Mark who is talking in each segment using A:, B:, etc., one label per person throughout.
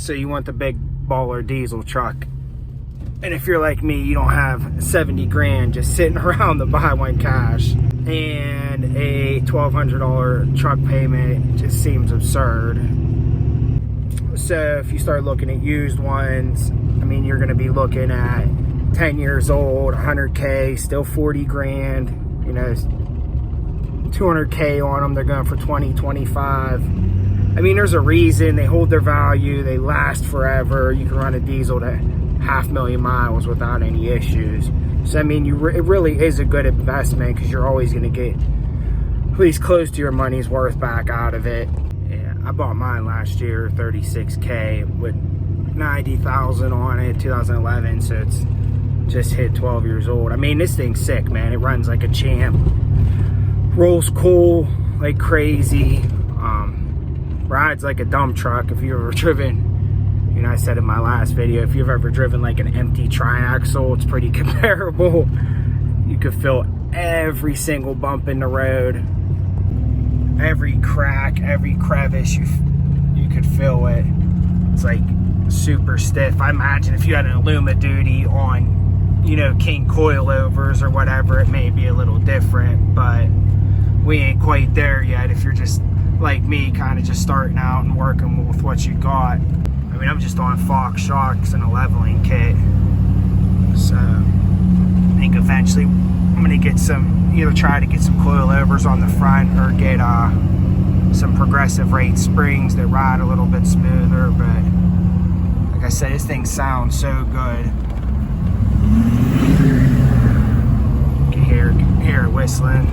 A: So you want the big baller diesel truck. And if you're like me, you don't have 70 grand just sitting around to buy one cash. And a $1,200 truck payment just seems absurd. So if you start looking at used ones, I mean, you're going to be looking at 10 years old, 100K, still 40 grand, you know, 200K on them. They're going for 20, 25. I mean, there's a reason. They hold their value. They last forever. You can run a diesel to 500,000 miles without any issues. So, I mean, it really is a good investment because you're always going to get at least close to your money's worth back out of it. Yeah, I bought mine last year, 36K with 90,000 on it, 2011. So it's just hit 12 years old. I mean, this thing's sick, man. It runs like a champ. Rolls cool like crazy. Rides like a dump truck. If you've ever driven, you know, I said in my last video, if you've ever driven like an empty triaxle, it's pretty comparable. You could feel every single bump in the road, every crack, every crevice. You could feel it. It's like super stiff. I imagine if you had an Illuma Duty on, you know, King coilovers or whatever, it may be a little different, but we ain't quite there yet. If you're just like me, kind of just starting out and working with what you got. I mean, I'm just on Fox shocks and a leveling kit. So I think eventually I'm gonna get either try to get some coilovers on the front or get some progressive rate springs that ride a little bit smoother. But like I said, this thing sounds so good. You can hear it whistling.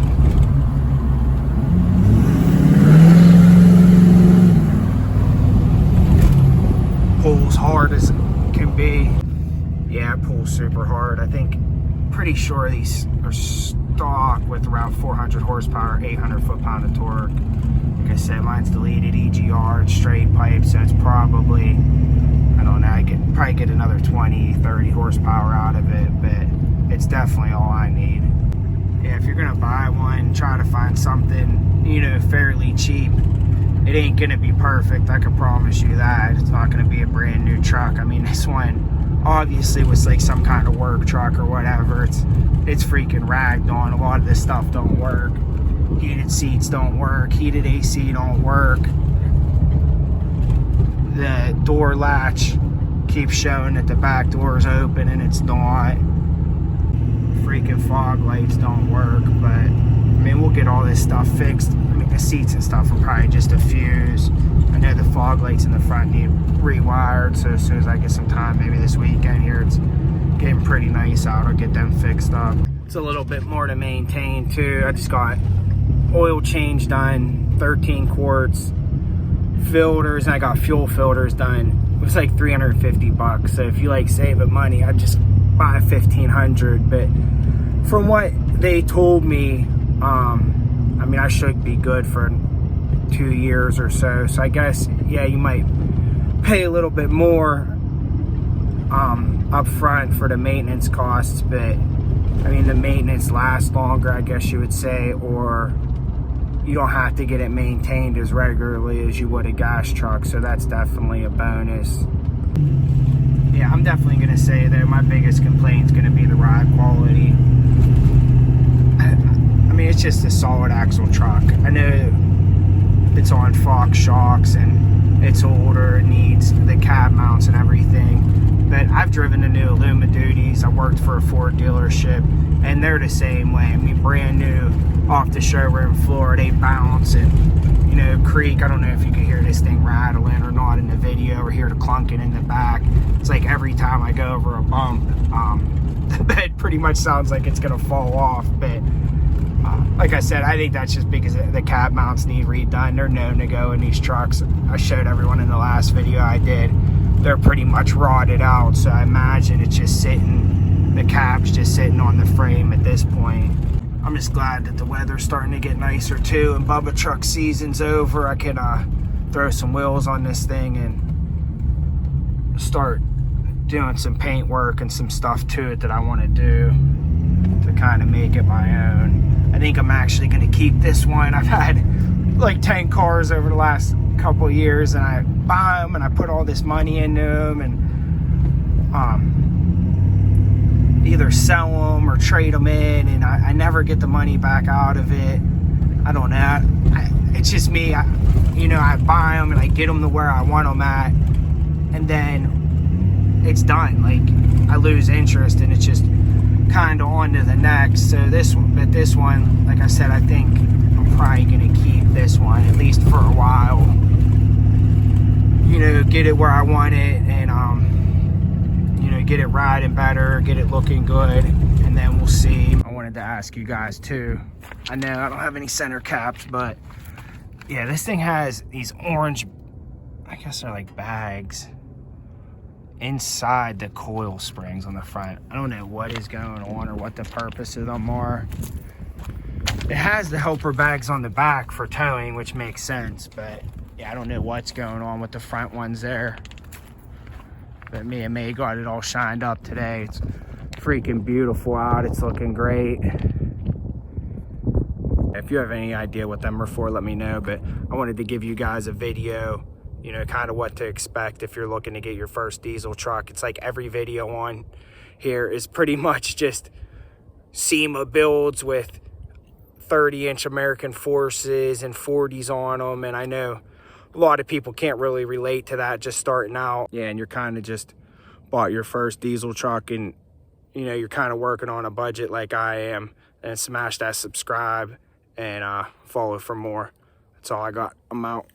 A: Pulls hard as it can be. Yeah, it pulls super hard. I think, pretty sure these are stock with around 400 horsepower, 800 foot-pound of torque. Like I said, mine's deleted EGR, it's straight pipe, so it's probably, I don't know, I could probably get another 20, 30 horsepower out of it, but it's definitely all I need. Yeah, if you're gonna buy one, try to find something, you know, fairly cheap. It ain't gonna be perfect, I can promise you that. It's not gonna be a brand new truck. I mean, this one obviously was like some kind of work truck or whatever. It's freaking ragged on. A lot of this stuff don't work. Heated seats don't work. Heated AC don't work. The door latch keeps showing that the back door is open and it's not. Freaking fog lights don't work, but I mean, we'll get all this stuff fixed. I mean, the seats and stuff are probably just a fuse. I know the fog lights in the front need rewired, so as soon as I get some time, maybe this weekend here, it's getting pretty nice out, I'll get them fixed up. It's a little bit more to maintain too. I just got oil change done, 13 quarts, filters, and I got fuel filters done. It was like 350 bucks. So if you like saving money, I'd just buy 1,500. But from what they told me, I mean, I should be good for 2 years or so. So I guess, yeah, you might pay a little bit more up front for the maintenance costs, but I mean, the maintenance lasts longer, I guess you would say, or you don't have to get it maintained as regularly as you would a gas truck. So that's definitely a bonus. Yeah, I'm definitely gonna say that my biggest complaint is gonna be the ride quality. I mean, it's just a solid axle truck. I know it's on Fox shocks and it's older, it needs the cab mounts and everything, but I've driven the new Illuma Duties. I worked for a Ford dealership and they're the same way. I mean, brand new off the showroom floor, they bounce and, you know, creak. I don't know if you can hear this thing rattling or not in the video, or hear the clunking in the back. It's like every time I go over a bump, the bed pretty much sounds like it's gonna fall off. But like I said, I think that's just because the cab mounts need redone. They're known to go in these trucks. I showed everyone in the last video I did. They're pretty much rotted out, so I imagine it's just sitting, the cab's just sitting on the frame at this point. I'm just glad that the weather's starting to get nicer too, and Bubba truck season's over. I can throw some wheels on this thing and start doing some paint work and some stuff to it that I want to do to kind of make it my own. I think I'm actually going to keep this one. I've had like 10 cars over the last couple years, and I buy them and I put all this money into them, and either sell them or trade them in, and I never get the money back out of it. I don't know. It's just me. You know, I buy them and I get them to where I want them at, and then it's done. Like, I lose interest, and it's just kind of on to the next. So this one, like I said, I think I'm probably gonna keep this one at least for a while. You know, get it where I want it, and you know, get it riding better, get it looking good, and then we'll see. I wanted to ask you guys too. I know I don't have any center caps, but yeah, this thing has these orange, I guess they're like bags, inside the coil springs on the front. I don't know what is going on or what the purpose of them are. It has the helper bags on the back for towing, which makes sense, but yeah, I don't know what's going on with the front ones there. But me and May got it all shined up today. It's freaking beautiful out. It's looking great. If you have any idea what them are for, let me know. But I wanted to give you guys a video, you know, kind of what to expect if you're looking to get your first diesel truck. It's like every video on here is pretty much just SEMA builds with 30-inch American Forces and 40s on them. And I know a lot of people can't really relate to that just starting out. Yeah, and you're kind of just bought your first diesel truck, and, you know, you're kind of working on a budget like I am. And smash that subscribe and follow for more. That's all I got. I'm out.